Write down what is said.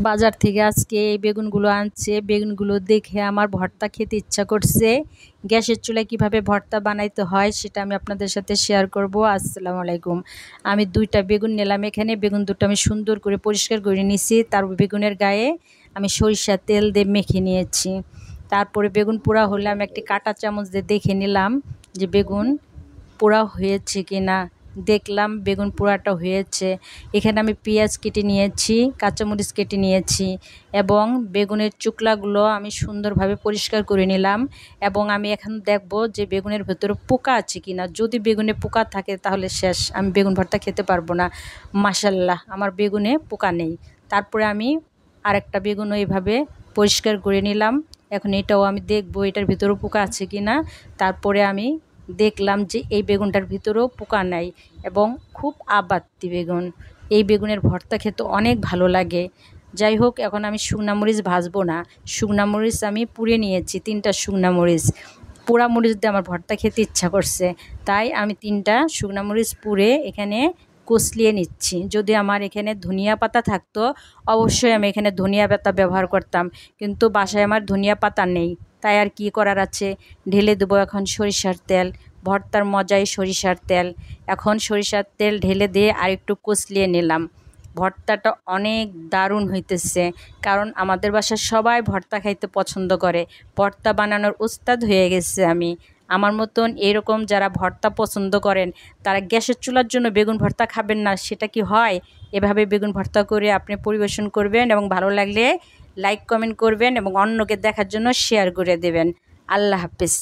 বাজার থেকে আজকে এই বেগুনগুলো আনছে। বেগুনগুলো দেখে আমার ভর্তা খেতে ইচ্ছা করছে। গ্যাসের চুলায় কিভাবে ভর্তা বানাইতে হয় সেটা আমি আপনাদের সাথে শেয়ার করব। আসসালামু আলাইকুম। আমি 2টা বেগুন নিলাম। এখানে বেগুন দুটো আমি সুন্দর করে পরিষ্কার করে নিয়েছি। তার বেগুনের গায়ে আমি সরিষার তেল দিয়ে মেখে নিয়েছি। তারপরে বেগুন পোড়া হলে আমি একটি কাঁটা চামচ দিয়ে দেখে নিলাম যে বেগুন পোড়া হয়েছে কিনা। দেখলাম বেগুন পোড়াটা হয়েছে। এখানে আমি পেঁয়াজ কেটে নিয়েছি, কাঁচামরিচ কেটে নিয়েছি এবং বেগুনের চুকলাগুলো আমি সুন্দরভাবে পরিষ্কার করে নিলাম। এবং আমি এখন দেখব যে বেগুনের ভেতরে পোকা আছে কিনা। যদি বেগুনে পোকা থাকে তাহলে শেষ, আমি বেগুন ভর্তা খেতে পারবো না। মাশাআল্লাহ, আমার বেগুনে পোকা নেই। তারপরে আমি আরেকটা বেগুনও এইভাবে পরিষ্কার করে নিলাম। এখন এটাও আমি দেখব এটার ভিতরেও পোকা আছে কিনা। তারপরে আমি দেখলাম যে এই বেগুনটার ভিতরেও পোকা নাই এবং খুব আবাত্তি বেগুন। এই বেগুনের ভর্তা খেতে অনেক ভালো লাগে। যাই হোক, এখন আমি শুকনা মরিচ ভাজবো না। শুকনা মরিচ আমি পুড়ে নিয়েছি, 3টা শুকনা মরিচ। পোড়া মরিচ দিয়ে আমার ভর্তা খেতে ইচ্ছা করছে, তাই আমি 3টা শুকনা মরিচ পুড়ে এখানে কচলিয়ে নিচ্ছি। যদি আমার এখানে ধনিয়া পাতা থাকতো অবশ্যই আমি এখানে ধনিয়া পাতা ব্যবহার করতাম, কিন্তু বাসায় আমার ধনিয়া পাতা নেই। তাই আর কি করার আছে, ঢেলে দেবো এখন সরিষার তেল। ভর্তার মজাই সরিষার তেল। এখন সরিষার তেল ঢেলে দিয়ে আরেকটু কচলিয়ে নিলাম। ভর্তাটা অনেক দারুণ হইতেছে, কারণ আমাদের বাসায় সবাই ভর্তা খাইতে পছন্দ করে। ভর্তা বানানোর উস্তাদ হয়ে গেছে আমি। আমার মতন এরকম যারা ভর্তা পছন্দ করেন তারা গ্যাসের চুলার জন্য বেগুন ভর্তা খাবেন না, সেটা কি হয়? এভাবে বেগুন ভর্তা করে আপনি পরিবেশন করবেন এবং ভালো লাগলে লাইক কমেন্ট করবেন এবং অন্যকে দেখার জন্য শেয়ার করে দেবেন। আল্লাহ হাফেজ।